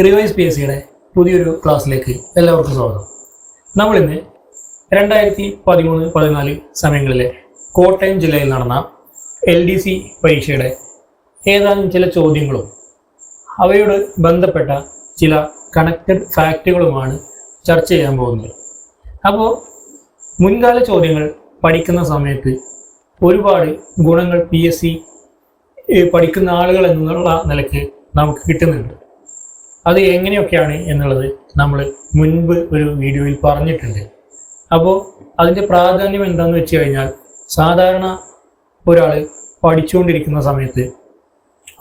Revise P S സിയുടെ പുതിയൊരു ക്ലാസ്സിലേക്ക് എല്ലാവർക്കും സ്വാഗതം. നമ്മളിന്ന് 2013-14 സമയങ്ങളിലെ കോട്ടയം ജില്ലയിൽ നടന്ന LDC പരീക്ഷയുടെ ഏതാനും ചില ചോദ്യങ്ങളും അവയോട് ബന്ധപ്പെട്ട ചില കണക്റ്റഡ് ഫാക്റ്റുകളുമാണ് ചർച്ച ചെയ്യാൻ പോകുന്നത്. അപ്പോൾ മുൻകാല ചോദ്യങ്ങൾ പഠിക്കുന്ന സമയത്ത് ഒരുപാട് ഗുണങ്ങൾ PSC പഠിക്കുന്ന ആളുകൾ എന്നുള്ള നിലയ്ക്ക് നമുക്ക് കിട്ടുന്നുണ്ട്. അത് എങ്ങനെയൊക്കെയാണ് എന്നുള്ളത് നമ്മൾ മുൻപ് ഒരു വീഡിയോയിൽ പറഞ്ഞിട്ടുണ്ട്. അപ്പോൾ അതിൻ്റെ പ്രാധാന്യം എന്താണെന്ന് വെച്ച് കഴിഞ്ഞാൽ, സാധാരണ ഒരാൾ പഠിച്ചുകൊണ്ടിരിക്കുന്ന സമയത്ത്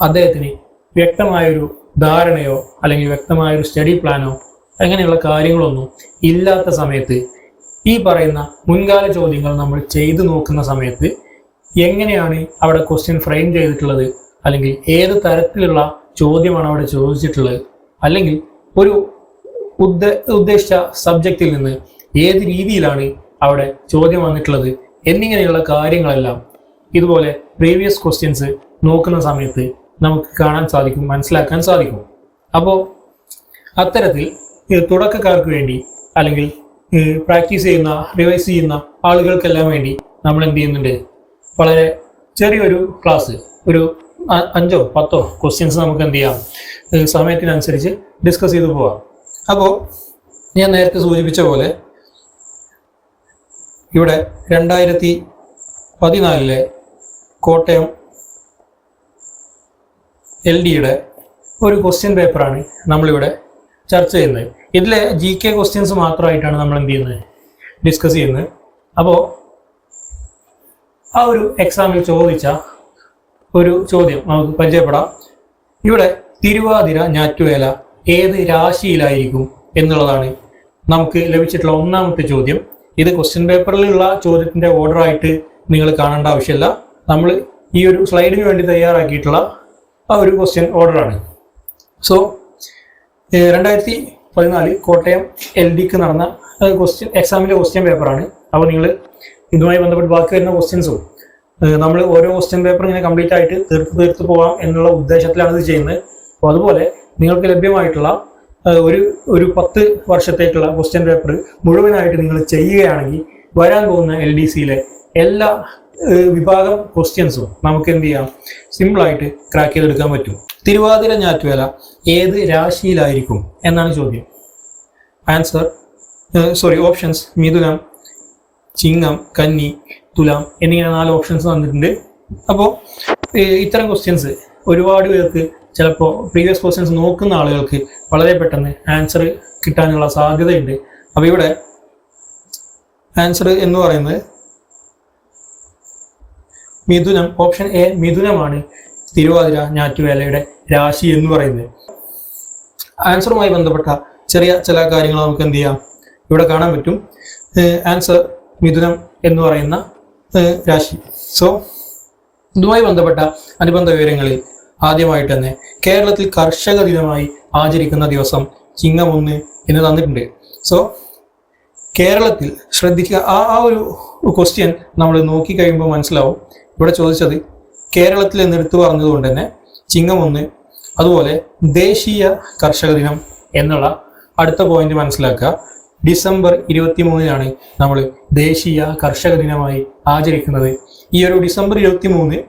അദ്ദേഹത്തിന് വ്യക്തമായൊരു ധാരണയോ അല്ലെങ്കിൽ വ്യക്തമായൊരു സ്റ്റഡി പ്ലാനോ അങ്ങനെയുള്ള കാര്യങ്ങളൊന്നും ഇല്ലാത്ത സമയത്ത് ഈ പറയുന്ന മുൻകാല ചോദ്യങ്ങൾ നമ്മൾ ചെയ്തു നോക്കുന്ന സമയത്ത് എങ്ങനെയാണ് അവിടെ ക്വസ്റ്റ്യൻ ഫ്രെയിം ചെയ്തിട്ടുള്ളത്, അല്ലെങ്കിൽ ഏത് തരത്തിലുള്ള ചോദ്യമാണ് അവിടെ ചോദിച്ചിട്ടുള്ളത്, അല്ലെങ്കിൽ ഒരു ഉദ്ദേശിച്ച സബ്ജക്റ്റിൽ നിന്ന് ഏത് രീതിയിലാണ് അവിടെ ചോദ്യം വന്നിട്ടുള്ളത് എന്നിങ്ങനെയുള്ള കാര്യങ്ങളെല്ലാം ഇതുപോലെ പ്രീവിയസ് ക്വസ്റ്റ്യൻസ് നോക്കുന്ന സമയത്ത് നമുക്ക് കാണാൻ സാധിക്കും, മനസ്സിലാക്കാൻ സാധിക്കും. അപ്പോൾ അത്തരത്തിൽ തുടക്കക്കാർക്ക് വേണ്ടി അല്ലെങ്കിൽ പ്രാക്ടീസ് ചെയ്യുന്ന റിവൈസ് ചെയ്യുന്ന ആളുകൾക്കെല്ലാം വേണ്ടി നമ്മൾ എന്ത് ചെയ്യുന്നുണ്ട്, വളരെ ചെറിയൊരു ക്ലാസ്, ഒരു 5-10 ക്വസ്റ്റ്യൻസ് നമുക്ക് എന്ത് ചെയ്യാം, സമയത്തിനനുസരിച്ച് ഡിസ്കസ് ചെയ്തു പോവാം. അപ്പോൾ ഞാൻ നേരത്തെ സൂചിപ്പിച്ച പോലെ ഇവിടെ 2014 കോട്ടയം LDയുടെ ഒരു ക്വസ്റ്റ്യൻ പേപ്പറാണ് നമ്മളിവിടെ ചർച്ച ചെയ്യുന്നത്. ഇതിലെ GK ക്വസ്റ്റ്യൻസ് മാത്രമായിട്ടാണ് നമ്മൾ എന്ത് ചെയ്യുന്നത്, ഡിസ്കസ് ചെയ്യുന്നത്. അപ്പോൾ ആ ഒരു എക്സാമിൽ ചോദിച്ച ഒരു ചോദ്യം നമുക്ക് പരിചയപ്പെടാം. ഇവിടെ തിരുവാതിര ഞാറ്റുവേല ഏത് രാശിയിലായിരിക്കും എന്നുള്ളതാണ് നമുക്ക് ലഭിച്ചിട്ടുള്ള ഒന്നാമത്തെ ചോദ്യം. ഇത് ക്വസ്റ്റ്യൻ പേപ്പറിലുള്ള ചോദ്യത്തിന്റെ ഓർഡർ ആയിട്ട് നിങ്ങൾ കാണേണ്ട ആവശ്യമില്ല. നമ്മൾ ഈ ഒരു സ്ലൈഡിന് വേണ്ടി തയ്യാറാക്കിയിട്ടുള്ള ആ ഒരു ക്വസ്റ്റ്യൻ ഓർഡറാണ്. സോ 2014 കോട്ടയം LDക്ക് നടന്ന എക്സാമിന്റെ ക്വസ്റ്റ്യൻ പേപ്പറാണ്. അപ്പോൾ നിങ്ങൾ ഇതുമായി ബന്ധപ്പെട്ട് ബാക്കി വരുന്ന ക്വസ്റ്റ്യൻസും നമ്മൾ ഓരോ ക്വസ്റ്റ്യൻ പേപ്പർ ഇങ്ങനെ കംപ്ലീറ്റ് ആയിട്ട് തീർത്ത് പോകാം എന്നുള്ള ഉദ്ദേശത്തിലാണ് ഇത് ചെയ്യുന്നത്. അപ്പോൾ അതുപോലെ നിങ്ങൾക്ക് ലഭ്യമായിട്ടുള്ള ഒരു 10 വർഷത്തേക്കുള്ള ക്വസ്റ്റ്യൻ പേപ്പർ മുഴുവനായിട്ട് നിങ്ങൾ ചെയ്യുകയാണെങ്കിൽ വരാൻ പോകുന്ന LDCയിലെ എല്ലാ വിഭാഗം ക്വസ്റ്റ്യൻസും നമുക്ക് എന്ത് ചെയ്യാം, സിമ്പിളായിട്ട് ക്രാക്ക് ചെയ്തെടുക്കാൻ പറ്റും. തിരുവാതിര ഞാറ്റുവേല ഏത് രാശിയിലായിരിക്കും എന്നാണ് ചോദ്യം. ഓപ്ഷൻസ് മിഥുനം, ചിങ്ങം, കന്നി, തുലാം എന്നിങ്ങനെ 4 ഓപ്ഷൻസ് തന്നിട്ടുണ്ട്. അപ്പോൾ ഇത്തരം ക്വസ്റ്റ്യൻസ് ഒരുപാട് പേർക്ക് ചിലപ്പോൾ പ്രീവിയസ് ക്വസ്റ്റ്യൻസ് നോക്കുന്ന ആളുകൾക്ക് വളരെ പെട്ടെന്ന് ആൻസർ കിട്ടാനുള്ള സാധ്യതയുണ്ട്. അപ്പോൾ ഇവിടെ ആൻസർ എന്ന് പറയുന്നത് മിഥുനം, ഓപ്ഷൻ A മിഥുനമാണ് തിരുവാതിര ഞാറ്റുവേലയുടെ രാശി എന്ന് പറയുന്നത്. ആൻസറുമായി ബന്ധപ്പെട്ട ചെറിയ ചില കാര്യങ്ങൾ നമുക്ക് എന്ത് ചെയ്യാം, ഇവിടെ കാണാൻ പറ്റും. ആൻസർ മിഥുനം എന്ന് പറയുന്ന രാശി. സോ ഇതുമായി ബന്ധപ്പെട്ട അനുബന്ധ വിവരങ്ങളിൽ ആദ്യമായിട്ട് തന്നെ കേരളത്തിൽ കർഷക ദിനമായി ആചരിക്കുന്ന ദിവസം ചിങ്ങം 1 എന്ന് തന്നിട്ടുണ്ട്. സോ കേരളത്തിൽ ശ്രദ്ധിക്കുക, ആ ഒരു ക്വസ്റ്റ്യൻ നമ്മൾ നോക്കിക്കഴിയുമ്പോൾ മനസ്സിലാവും. ഇവിടെ ചോദിച്ചത് കേരളത്തിൽ എന്നെടുത്ത് പറഞ്ഞതുകൊണ്ട് തന്നെ ചിങ്ങം 1, അതുപോലെ ദേശീയ കർഷക ദിനം എന്നുള്ള അടുത്ത പോയിന്റ് മനസ്സിലാക്കുക. ഡിസംബർ 23 നമ്മൾ ദേശീയ കർഷക ദിനമായി ആചരിക്കുന്നത്. ഈ ഒരു ഡിസംബർ 23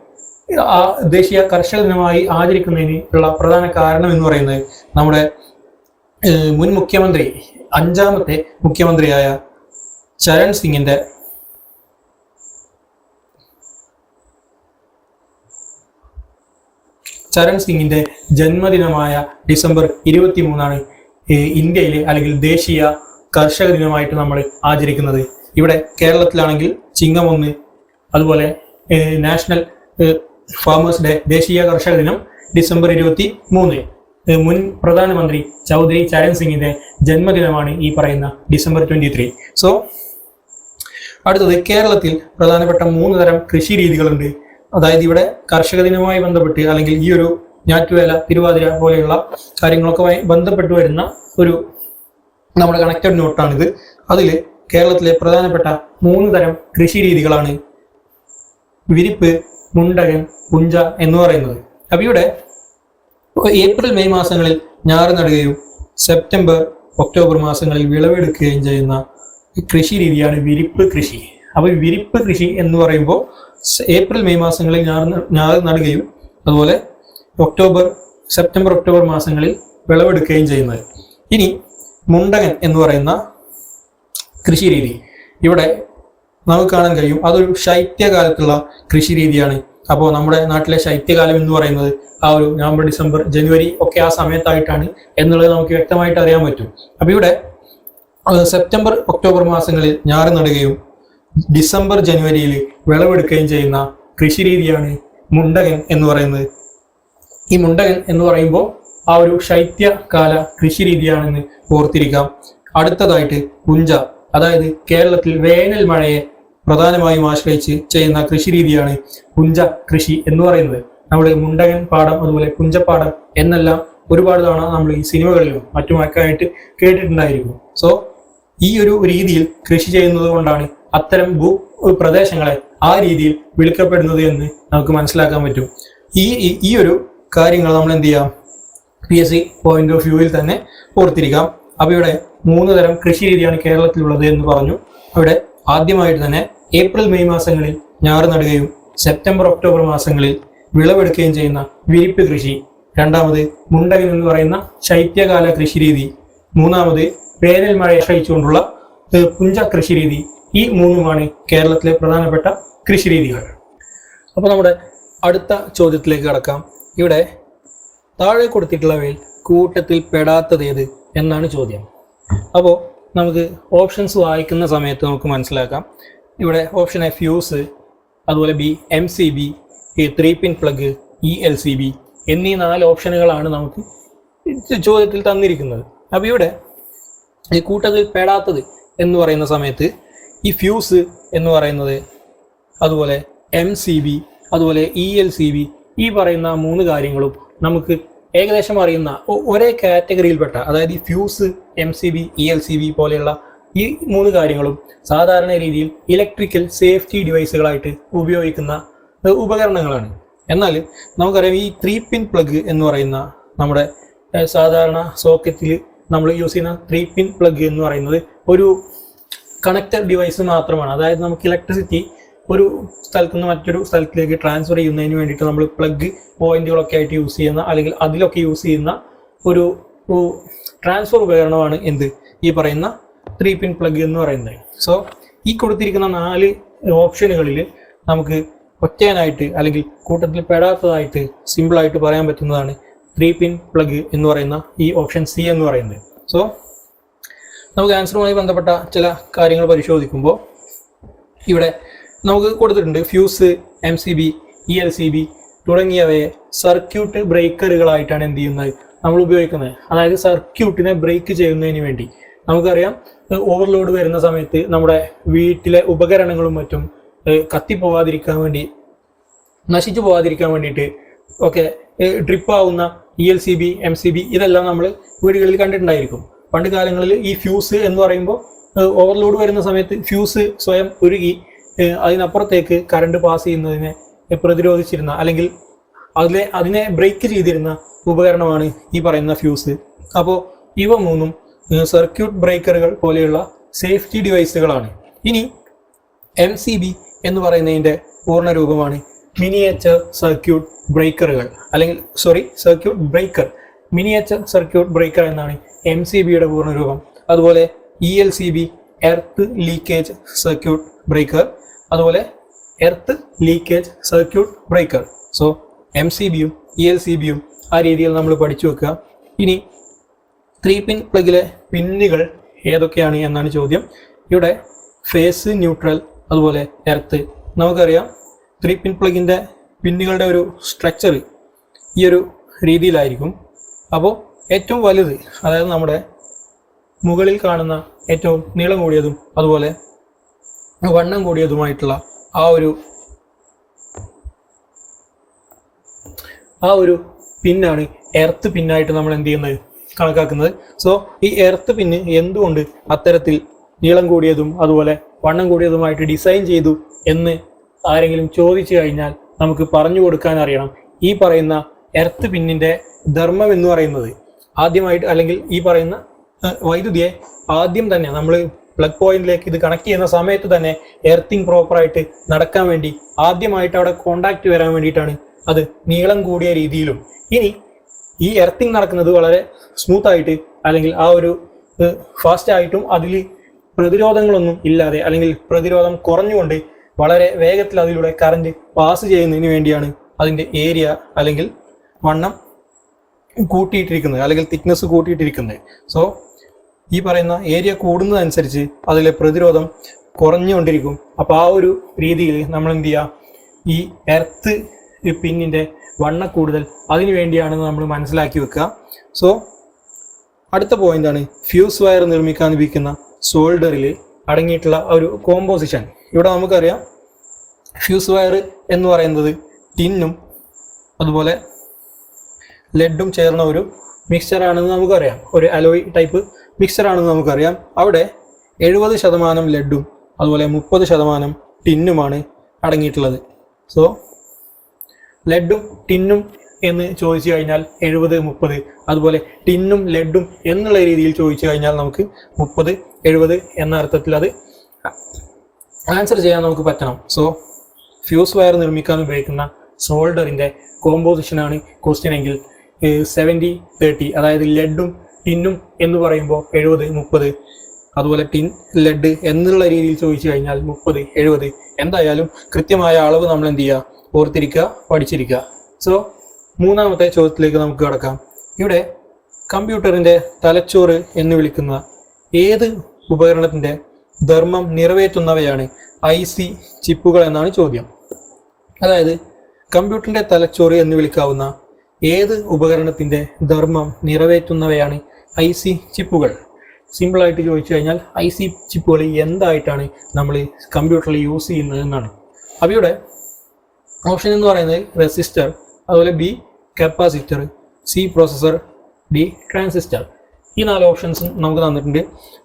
ദേശീയ കർഷക ദിനമായി ആചരിക്കുന്നതിന് ഉള്ള പ്രധാന കാരണം എന്ന് പറയുന്നത് നമ്മുടെ മുൻ മുഖ്യമന്ത്രി, 5ാമത്തെ മുഖ്യമന്ത്രിയായ ചരൺ സിംഗിന്റെ ജന്മദിനമായ ഡിസംബർ 23 ഇന്ത്യയിലെ അല്ലെങ്കിൽ ദേശീയ കർഷക ദിനമായിട്ട് നമ്മൾ ആചരിക്കുന്നത്. ഇവിടെ കേരളത്തിലാണെങ്കിൽ ചിങ്ങം 1, അതുപോലെ നാഷണൽ ഫാമേഴ്സ് ഡേ, ദേശീയ കർഷക ദിനം ഡിസംബർ 23. മുൻ പ്രധാനമന്ത്രി ചൗധരി ചരൺ സിംഗിന്റെ ജന്മദിനമാണ് ഈ പറയുന്ന ഡിസംബർ 23. സോ അടുത്തത്, കേരളത്തിൽ പ്രധാനപ്പെട്ട 3 തരം കൃഷി രീതികളുണ്ട്. അതായത് ഇവിടെ കർഷക ദിനവുമായി ബന്ധപ്പെട്ട് അല്ലെങ്കിൽ ഈ ഒരു ഞാറ്റുവേല, തിരുവാതിര പോലെയുള്ള കാര്യങ്ങളൊക്കെ ബന്ധപ്പെട്ട് വരുന്ന ഒരു നമ്മുടെ കണക്റ്റഡ് നോട്ടാണിത്. അതിൽ കേരളത്തിലെ പ്രധാനപ്പെട്ട 3 തരം കൃഷി രീതികളാണ് വിരിപ്പ്, മുണ്ടകൻ, പുഞ്ച എന്ന് പറയുന്നത്. അപ്പോൾ ഇവിടെ ഏപ്രിൽ മെയ് മാസങ്ങളിൽ ഞാറ് നടുകയും സെപ്റ്റംബർ ഒക്ടോബർ മാസങ്ങളിൽ വിളവെടുക്കുകയും ചെയ്യുന്ന കൃഷി രീതിയാണ് വിരിപ്പ് കൃഷി. അപ്പോൾ വിരിപ്പ് കൃഷി എന്ന് പറയുമ്പോൾ ഏപ്രിൽ മെയ് മാസങ്ങളിൽ ഞാറ് നടുകയും അതുപോലെ സെപ്റ്റംബർ ഒക്ടോബർ മാസങ്ങളിൽ വിളവെടുക്കുകയും ചെയ്യുന്നത്. ഇനി മുണ്ടകൻ എന്ന് പറയുന്ന കൃഷി രീതി ഇവിടെ നമുക്ക് കാണാൻ കഴിയും, അതൊരു ശൈത്യകാലത്തുള്ള കൃഷി രീതിയാണ്. അപ്പോൾ നമ്മുടെ നാട്ടിലെ ശൈത്യകാലം എന്ന് പറയുന്നത് ആ ഒരു നവംബർ ഡിസംബർ ജനുവരി ഒക്കെ ആ സമയത്തായിട്ടാണ് എന്നുള്ളത് നമുക്ക് വ്യക്തമായിട്ട് അറിയാൻ പറ്റും. അപ്പോൾ ഇവിടെ സെപ്റ്റംബർ ഒക്ടോബർ മാസങ്ങളിൽ ഞാറ് നടുകയും ഡിസംബർ ജനുവരിയിൽ വിളവെടുക്കുകയും ചെയ്യുന്ന കൃഷി രീതിയാണ് മുണ്ടകൻ എന്ന് പറയുന്നത്. ഈ മുണ്ടകൻ എന്ന് പറയുമ്പോൾ ആ ഒരു ശൈത്യകാല കൃഷി രീതിയാണെന്ന് ഓർത്തിരിക്കാം. അടുത്തതായിട്ട് പുഞ്ച, അതായത് കേരളത്തിൽ വേനൽ മഴയെ പ്രധാനമായും ആശ്രയിച്ച് ചെയ്യുന്ന കൃഷി രീതിയാണ് പുഞ്ച കൃഷി എന്ന് പറയുന്നത്. നമ്മൾ മുണ്ടകൻ പാടം അതുപോലെ പുഞ്ചപ്പാടം എന്നെല്ലാം ഒരുപാട് തവണ നമ്മൾ ഈ സിനിമകളിലും മറ്റുമൊക്കെ ആയിട്ട് കേട്ടിട്ടുണ്ടായിരിക്കും. സോ ഈ ഒരു രീതിയിൽ കൃഷി ചെയ്യുന്നത് കൊണ്ടാണ് അത്തരം പ്രദേശങ്ങളെ ആ രീതിയിൽ വിളിക്കപ്പെടുന്നത് എന്ന് നമുക്ക് മനസ്സിലാക്കാൻ പറ്റും. ഈ ഒരു കാര്യങ്ങൾ നമ്മൾ എന്ത് ചെയ്യാം, PSC പോയിന്റ് ഓഫ് വ്യൂവിൽ തന്നെ ഓർത്തിരിക്കാം. അപ്പോൾ ഇവിടെ 3 തരം കൃഷി രീതിയാണ് കേരളത്തിലുള്ളത് എന്ന് പറഞ്ഞു. അവിടെ ആദ്യമായിട്ട് തന്നെ ഏപ്രിൽ മെയ് മാസങ്ങളിൽ ഞാറ് നടുകയും സെപ്റ്റംബർ ഒക്ടോബർ മാസങ്ങളിൽ വിളവെടുക്കുകയും ചെയ്യുന്ന വിരിപ്പ് കൃഷി, രണ്ടാമത് മുണ്ടകൻ എന്ന് പറയുന്ന ശൈത്യകാല കൃഷി രീതി, മൂന്നാമത് വേനൽ മഴ ആശ്രയിച്ചുകൊണ്ടുള്ള പുഞ്ച കൃഷി രീതി. ഈ 3ഉമാണ് കേരളത്തിലെ പ്രധാനപ്പെട്ട കൃഷി രീതികൾ. അപ്പോൾ നമ്മുടെ അടുത്ത ചോദ്യത്തിലേക്ക് കടക്കാം. ഇവിടെ താഴെ കൊടുത്തിട്ടുള്ളവയിൽ കൂട്ടത്തിൽ പെടാത്തതേത് എന്നാണ് ചോദ്യം. അപ്പോൾ നമുക്ക് ഓപ്ഷൻസ് വായിക്കുന്ന സമയത്ത് നമുക്ക് മനസ്സിലാക്കാം. ഇവിടെ ഓപ്ഷൻ എ ഫ്യൂസ്, അതുപോലെ ബി MCB, 3-പിൻ പ്ലഗ്, ELCB എന്നീ 4 ഓപ്ഷനുകളാണ് നമുക്ക് ചോദ്യത്തിൽ തന്നിരിക്കുന്നത്. അപ്പോൾ ഇവിടെ ഈ കൂട്ടത്തിൽ പെടാത്തത് എന്ന് പറയുന്ന സമയത്ത് ഈ ഫ്യൂസ് എന്ന് പറയുന്നത്, അതുപോലെ MCB, അതുപോലെ ELCB, ഈ പറയുന്ന 3 കാര്യങ്ങളും നമുക്ക് ഏകദേശം അറിയുന്ന ഒരേ കാറ്റഗറിയിൽപ്പെട്ട, അതായത് ഈ ഫ്യൂസ്, MCB, ELCB പോലെയുള്ള ഈ 3 കാര്യങ്ങളും സാധാരണ രീതിയിൽ ഇലക്ട്രിക്കൽ സേഫ്റ്റി ഡിവൈസുകളായിട്ട് ഉപയോഗിക്കുന്ന ഉപകരണങ്ങളാണ്. എന്നാൽ നമുക്കറിയാം ഈ 3-പിൻ പ്ലഗ് എന്ന് പറയുന്ന നമ്മുടെ സാധാരണ സോക്കറ്റിൽ നമ്മൾ യൂസ് ചെയ്യുന്ന 3-പിൻ പ്ലഗ് എന്ന് പറയുന്നത് ഒരു കണക്റ്റർ ഡിവൈസ് മാത്രമാണ്. അതായത് നമുക്ക് ഇലക്ട്രിസിറ്റി ഒരു സ്ഥലത്ത് നിന്ന് മറ്റൊരു സ്ഥലത്തിലേക്ക് ട്രാൻസ്ഫർ ചെയ്യുന്നതിന് വേണ്ടിയിട്ട് നമ്മൾ പ്ലഗ് പോയിന്റുകളൊക്കെ ആയിട്ട് യൂസ് ചെയ്യുന്ന, അല്ലെങ്കിൽ അതിലൊക്കെ യൂസ് ചെയ്യുന്ന ഒരു ട്രാൻസ്ഫർ ഉപകരണമാണ് ഈ പറയുന്ന 3-പിൻ പ്ലഗ് എന്ന് പറയുന്നത്. സോ ഈ കൊടുത്തിരിക്കുന്ന 4 ഓപ്ഷനുകളിൽ നമുക്ക് ഒറ്റയാനായിട്ട് അല്ലെങ്കിൽ കൂട്ടത്തിൽ പെടാത്തതായിട്ട് സിമ്പിളായിട്ട് പറയാൻ പറ്റുന്നതാണ് 3-പിൻ പ്ലഗ് എന്ന് പറയുന്ന ഈ ഓപ്ഷൻ C എന്ന് പറയുന്നത്. സോ നമുക്ക് ആൻസറുമായി ബന്ധപ്പെട്ട ചില കാര്യങ്ങൾ പരിശോധിക്കുമ്പോൾ ഇവിടെ നമുക്ക് കൊടുത്തിട്ടുണ്ട് ഫ്യൂസ്, MCB, ELCB തുടങ്ങിയവയെ സർക്യൂട്ട് ബ്രേക്കറുകളായിട്ടാണ് എന്ത് ചെയ്യുന്നത് നമ്മൾ ഉപയോഗിക്കുന്നത്. അതായത് സർക്യൂട്ടിനെ ബ്രേക്ക് ചെയ്യുന്നതിന് വേണ്ടി. നമുക്കറിയാം ഓവർലോഡ് വരുന്ന സമയത്ത് നമ്മുടെ വീട്ടിലെ ഉപകരണങ്ങളും മറ്റും കത്തിപ്പോവാതിരിക്കാൻ വേണ്ടി, നശിച്ചു പോവാതിരിക്കാൻ വേണ്ടിയിട്ട് ഒക്കെ ട്രിപ്പ് ആവുന്ന ELCB, MCB ഇതെല്ലാം നമ്മൾ വീടുകളിൽ കണ്ടിട്ടുണ്ടായിരിക്കും. പണ്ട് കാലങ്ങളിൽ ഈ ഫ്യൂസ് എന്ന് പറയുമ്പോൾ ഓവർലോഡ് വരുന്ന സമയത്ത് ഫ്യൂസ് സ്വയം ഉരുകി അതിനപ്പുറത്തേക്ക് കറണ്ട് പാസ് ചെയ്യുന്നതിനെ പ്രതിരോധിച്ചിരുന്ന, അല്ലെങ്കിൽ അതിനെ ബ്രേക്ക് ചെയ്തിരുന്ന ഉപകരണമാണ് ഈ പറയുന്ന ഫ്യൂസ്. അപ്പോൾ ഇവ 3ഉം സർക്യൂട്ട് ബ്രേക്കറുകൾ പോലെയുള്ള സേഫ്റ്റി ഡിവൈസുകളാണ്. ഇനി MCB എന്ന് പറയുന്നതിൻ്റെ പൂർണ്ണ രൂപമാണ് മിനിയേച്ചർ സർക്യൂട്ട് ബ്രേക്കറുകൾ, അല്ലെങ്കിൽ circuit breaker. Miniature circuit breaker എന്നാണ് MCBയുടെ പൂർണ്ണ രൂപം. അതുപോലെ ELCB earth leakage circuit breaker, അതുപോലെ earth leakage circuit breaker. So MCBയും ELCBയും ആ രീതിയിൽ നമ്മൾ പഠിച്ചു വെക്കുക. ഇനി 3-പിൻ പ്ലഗിലെ പിന്നുകൾ ഏതൊക്കെയാണ് എന്നാണ് ചോദ്യം. ഇവിടെ ഫേസ്, ന്യൂട്രൽ, അതുപോലെ എർത്ത്. നമുക്കറിയാം 3-പിൻ പ്ലഗിൻ്റെ പിന്നുകളുടെ ഒരു സ്ട്രക്ചർ ഈ ഒരു രീതിയിലായിരിക്കും. അപ്പോൾ ഏറ്റവും വലുത്, അതായത് നമ്മുടെ മുകളിൽ കാണുന്ന ഏറ്റവും നീളം കൂടിയതും അതുപോലെ വണ്ണം കൂടിയതുമായിട്ടുള്ള ആ ഒരു പിന്നാണ് എർത്ത് പിന്നായിട്ട് നമ്മൾ എന്ത് ചെയ്യുന്നത് കണക്കാക്കുന്നത്. സോ ഈ എർത്ത് പിന്ന് എന്തുകൊണ്ട് അത്തരത്തിൽ നീളം കൂടിയതും അതുപോലെ വണ്ണം കൂടിയതുമായിട്ട് ഡിസൈൻ ചെയ്തു എന്ന് ആരെങ്കിലും ചോദിച്ചു കഴിഞ്ഞാൽ നമുക്ക് പറഞ്ഞു കൊടുക്കാൻ അറിയണം. ഈ പറയുന്ന എർത്ത് പിന്നിൻ്റെ ധർമ്മം എന്ന് പറയുന്നത് ആദ്യമായിട്ട് അല്ലെങ്കിൽ ഈ പറയുന്ന വൈദ്യുതിയെ ആദ്യം തന്നെ നമ്മൾ പ്ലഗ് പോയിന്റിലേക്ക് ഇത് കണക്ട് ചെയ്യുന്ന സമയത്ത് തന്നെ എർത്തിങ് പ്രോപ്പറായിട്ട് നടക്കാൻ വേണ്ടി ആദ്യമായിട്ട് അവിടെ കോണ്ടാക്ട് വരാൻ വേണ്ടിയിട്ടാണ് അത് നീളം കൂടിയ രീതിയിലും. ഇനി ഈ എർത്തിങ് നടക്കുന്നത് വളരെ സ്മൂത്ത് ആയിട്ട് അല്ലെങ്കിൽ ആ ഒരു ഫാസ്റ്റ് ആയിട്ടും അതിൽ പ്രതിരോധങ്ങളൊന്നും ഇല്ലാതെ അല്ലെങ്കിൽ പ്രതിരോധം കുറഞ്ഞുകൊണ്ട് വളരെ വേഗത്തിൽ അതിലൂടെ കറണ്ട് പാസ് ചെയ്യുന്നതിന് വേണ്ടിയാണ് അതിൻ്റെ ഏരിയ അല്ലെങ്കിൽ വണ്ണം കൂട്ടിയിട്ടിരിക്കുന്നത് അല്ലെങ്കിൽ തിക്നെസ് കൂട്ടിയിട്ടിരിക്കുന്നത്. സോ ഈ പറയുന്ന ഏരിയ കൂടുന്നതനുസരിച്ച് അതിലെ പ്രതിരോധം കുറഞ്ഞുകൊണ്ടിരിക്കും. അപ്പോൾ ആ ഒരു രീതിയിൽ നമ്മൾ എന്ത് ചെയ്യുക, ഈ എർത്ത് പിന്നിൻ്റെ വണ്ണ കൂടുതൽ അതിനു വേണ്ടിയാണെന്ന് നമ്മൾ മനസ്സിലാക്കി വെക്കുക. സോ അടുത്ത പോയിന്റാണ് ഫ്യൂസ് വയർ നിർമ്മിക്കാൻ ഉപയോഗിക്കുന്ന സോൾഡറിൽ അടങ്ങിയിട്ടുള്ള ഒരു കോമ്പോസിഷൻ. ഇവിടെ നമുക്കറിയാം ഫ്യൂസ് വയർ എന്ന് പറയുന്നത് ടിന്നും അതുപോലെ ലെഡും ചേർന്ന ഒരു മിക്സ്ചറാണെന്ന് നമുക്കറിയാം, ഒരു അലോയ് ടൈപ്പ് മിക്സ്ചറാണെന്ന് നമുക്കറിയാം. അവിടെ 70% ലെഡും അതുപോലെ 30% ടിന്നുമാണ് അടങ്ങിയിട്ടുള്ളത്. സോ ലെഡും ടിന്നും എന്ന് ചോദിച്ചു കഴിഞ്ഞാൽ 70-30, അതുപോലെ ടിന്നും ലെഡും എന്നുള്ള രീതിയിൽ ചോദിച്ചു കഴിഞ്ഞാൽ നമുക്ക് 30-70 എന്ന അർത്ഥത്തിൽ അത് ആൻസർ ചെയ്യാൻ നമുക്ക് പറ്റണം. സോ ഫ്യൂസ് വയർ നിർമ്മിക്കാൻ ഉപയോഗിക്കുന്ന സോൾഡറിൻ്റെ കോമ്പോസിഷനാണ് ക്വസ്റ്റ്യൻ എങ്കിൽ 70-30, അതായത് ലെഡും ടിന്നും എന്ന് പറയുമ്പോൾ 70-30, അതുപോലെ ടിൻ ലെഡ് എന്നുള്ള രീതിയിൽ ചോദിച്ചു കഴിഞ്ഞാൽ 30-70. എന്തായാലും കൃത്യമായ അളവ് നമ്മൾ എന്ത് ചെയ്യുക, ഓർത്തിരിക്കുക, പഠിച്ചിരിക്കുക. സോ മൂന്നാമത്തെ ചോദ്യത്തിലേക്ക് നമുക്ക് കടക്കാം. ഇവിടെ കമ്പ്യൂട്ടറിൻ്റെ തലച്ചോറ് എന്ന് വിളിക്കുന്ന ഏത് ഉപകരണത്തിൻ്റെ ധർമ്മം നിറവേറ്റുന്നവയാണ് IC ചിപ്പുകൾ എന്നാണ് ചോദ്യം. അതായത് കമ്പ്യൂട്ടറിൻ്റെ തലച്ചോറ് എന്ന് വിളിക്കാവുന്ന ഏത് ഉപകരണത്തിൻ്റെ ധർമ്മം നിറവേറ്റുന്നവയാണ് IC ചിപ്പുകൾ. സിമ്പിളായിട്ട് ചോദിച്ചു കഴിഞ്ഞാൽ IC ചിപ്പുകൾ എന്തായിട്ടാണ് നമ്മൾ കമ്പ്യൂട്ടറിൽ യൂസ് ചെയ്യുന്നത് എന്നാണ്. അപ്പോൾ ഇവിടെ ഓപ്ഷൻ എന്ന് പറയുന്നത് റെസിസ്റ്റർ, അതുപോലെ B capacitor, C processor, D transistor. ഈ 4 ഓപ്ഷൻസും നമുക്ക് തന്നിട്ടുണ്ട്.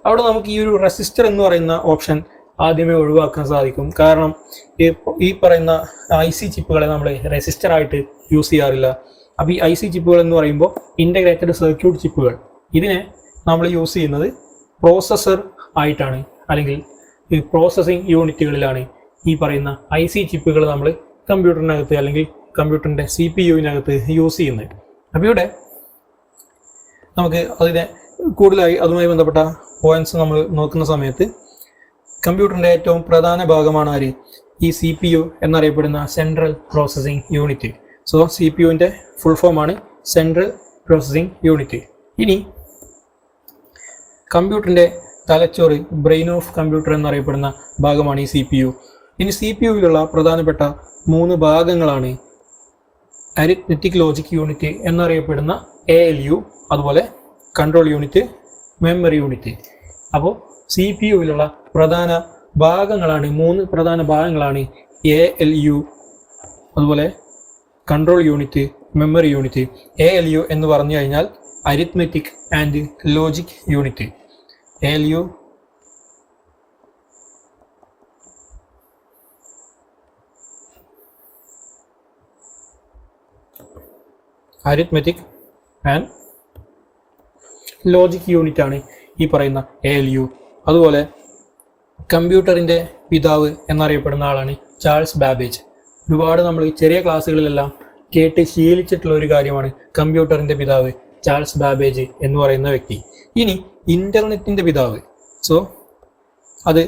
അവിടെ നമുക്ക് ഈ ഒരു റെസിസ്റ്റർ എന്ന് പറയുന്ന ഓപ്ഷൻ ആദ്യമേ ഒഴിവാക്കാൻ സാധിക്കും. കാരണം ഈ പറയുന്ന IC ചിപ്പുകളെ നമ്മൾ റെസിസ്റ്ററായിട്ട് യൂസ് ചെയ്യാറില്ല. അപ്പോൾ ഈ IC ചിപ്പുകൾ എന്ന് പറയുമ്പോൾ ഇൻ്റഗ്രേറ്റഡ് സർക്യൂട്ട് ചിപ്പുകൾ, ഇതിനെ നമ്മൾ യൂസ് ചെയ്യുന്നത് പ്രോസസ്സർ ആയിട്ടാണ്, അല്ലെങ്കിൽ ഈ പ്രോസസ്സിംഗ് യൂണിറ്റുകളിലാണ് ഈ പറയുന്ന IC ചിപ്പുകൾ നമ്മൾ കമ്പ്യൂട്ടറിനകത്ത് അല്ലെങ്കിൽ കമ്പ്യൂട്ടറിൻ്റെ CPU-വിനകത്ത് യൂസ് ചെയ്യുന്നത്. അപ്പോൾ ഇവിടെ നമുക്ക് അതിനെ കൂടുതലായി അതുമായി ബന്ധപ്പെട്ട പോയിന്റ്സ് നമ്മൾ നോക്കുന്ന സമയത്ത് കമ്പ്യൂട്ടറിൻ്റെ ഏറ്റവും പ്രധാന ഭാഗമാണ് ആര്, ഈ CPU എന്നറിയപ്പെടുന്ന സെൻട്രൽ പ്രോസസ്സിംഗ് യൂണിറ്റ്. സോ CPU-ൻ്റെ ഫുൾ ഫോമാണ് സെൻട്രൽ പ്രോസസ്സിംഗ് യൂണിറ്റ്. ഇനി കമ്പ്യൂട്ടറിൻ്റെ തലച്ചോറ്, ബ്രെയിൻ ഓഫ് കമ്പ്യൂട്ടർ എന്നറിയപ്പെടുന്ന ഭാഗമാണ് ഈ CPU. ഇനി CPU-വിലുള്ള പ്രധാനപ്പെട്ട 3 ഭാഗങ്ങളാണ് അരിത്മെറ്റിക് ലോജിക് യൂണിറ്റ് എന്നറിയപ്പെടുന്ന ALU, അതുപോലെ കൺട്രോൾ യൂണിറ്റ്, മെമ്മറി യൂണിറ്റ്. അപ്പോൾ CPU-വിലുള്ള പ്രധാന ഭാഗങ്ങളാണ് 3 പ്രധാന ഭാഗങ്ങളാണ് ALU, അതുപോലെ control unit, memory unit. ALU എന്ന് പറഞ്ഞു കഴിഞ്ഞാൽ arithmetic and logic unit. ALU arithmetic and logic unit ആണ് ഈ പറയുന്ന ALU. അതുപോലെ കമ്പ്യൂട്ടറിൻ്റെ പിതാവ് എന്നറിയപ്പെടുന്ന ആളാണ് ചാൾസ് ബാബേജ്. ഒരുപാട് നമ്മൾ ചെറിയ ക്ലാസ്സുകളിലെല്ലാം കേട്ട് ശീലിച്ചിട്ടുള്ള ഒരു കാര്യമാണ് കമ്പ്യൂട്ടറിൻ്റെ പിതാവ് ചാൾസ് ബാബേജ് എന്ന് പറയുന്ന വ്യക്തി. ഇനി ഇൻ്റർനെറ്റിൻ്റെ പിതാവ്, സോ അത്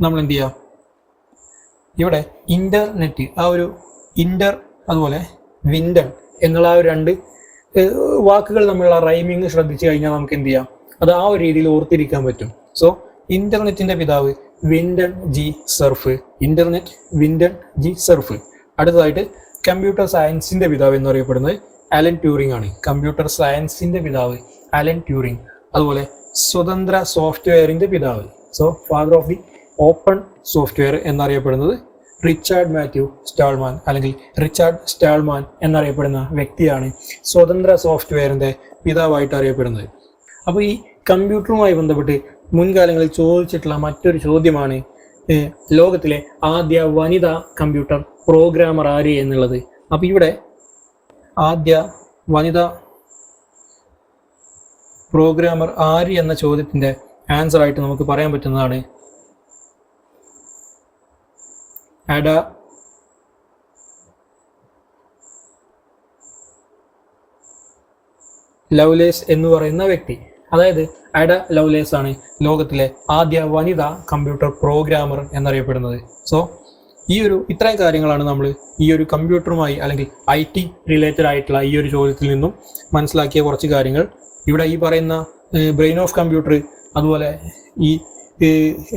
നമ്മൾ എന്ത് ചെയ്യുക, ഇവിടെ ഇൻ്റർനെറ്റ്, ആ ഒരു ഇൻ്റർ അതുപോലെ വിൻഡൺ എന്നുള്ള ആ ഒരു 2 വാക്കുകൾ നമ്മളുള്ള റൈമിങ് ശ്രദ്ധിച്ചു കഴിഞ്ഞാൽ നമുക്ക് എന്ത് ചെയ്യാം, അത് ആ ഒരു രീതിയിൽ ഓർത്തിരിക്കാൻ പറ്റും. സോ ഇൻ്റർനെറ്റിൻ്റെ പിതാവ് Vinton G Cerf, internet Vinton G Cerf. അടുത്തതായിട്ട് കമ്പ്യൂട്ടർ സയൻസിൻ്റെ പിതാവ് എന്നറിയപ്പെടുന്നത് അലൻ ട്യൂറിംഗ് ആണ്. കമ്പ്യൂട്ടർ സയൻസിൻ്റെ പിതാവ് അലൻ ട്യൂറിംഗ്. അതുപോലെ സ്വതന്ത്ര സോഫ്റ്റ്വെയറിൻ്റെ പിതാവ്, so father of the open software എന്നറിയപ്പെടുന്നത് റിച്ചാർഡ് മാത്യു സ്റ്റാൾമാൻ, അല്ലെങ്കിൽ റിച്ചാർഡ് സ്റ്റാൾമാൻ എന്നറിയപ്പെടുന്ന വ്യക്തിയാണ് സ്വതന്ത്ര സോഫ്റ്റ്വെയറിൻ്റെ പിതാവായിട്ട് അറിയപ്പെടുന്നത്. അപ്പോൾ ഈ കമ്പ്യൂട്ടറുമായി ബന്ധപ്പെട്ട് മുൻകാലങ്ങളിൽ ചോദിച്ചിട്ടുള്ള മറ്റൊരു ചോദ്യമാണ് ലോകത്തിലെ ആദ്യ വനിതാ കമ്പ്യൂട്ടർ പ്രോഗ്രാമർ ആര് എന്നുള്ളത്. അപ്പോൾ ഇവിടെ ആദ്യ വനിതാ പ്രോഗ്രാമർ ആര് എന്ന ചോദ്യത്തിൻ്റെ ആൻസർ ആയിട്ട് നമുക്ക് പറയാൻ പറ്റുന്നതാണ് അഡ ലവ്ലേസ് എന്ന് പറയുന്ന വ്യക്തി. അതായത് അഡ ലവ്ലേസ് ആണ് ലോകത്തിലെ ആദ്യ വനിതാ കമ്പ്യൂട്ടർ പ്രോഗ്രാമർ എന്നറിയപ്പെടുന്നത്. സോ ഇത്രയും കാര്യങ്ങളാണ് നമ്മൾ ഈ ഒരു കമ്പ്യൂട്ടറുമായി അല്ലെങ്കിൽ IT റിലേറ്റഡ് ആയിട്ടുള്ള ഈ ഒരു ചോദ്യത്തിൽ നിന്നും മനസ്സിലാക്കിയ കുറച്ച് കാര്യങ്ങൾ. ഇവിടെ ഈ പറയുന്ന ബ്രെയിൻ ഓഫ് കമ്പ്യൂട്ടർ, അതുപോലെ ഈ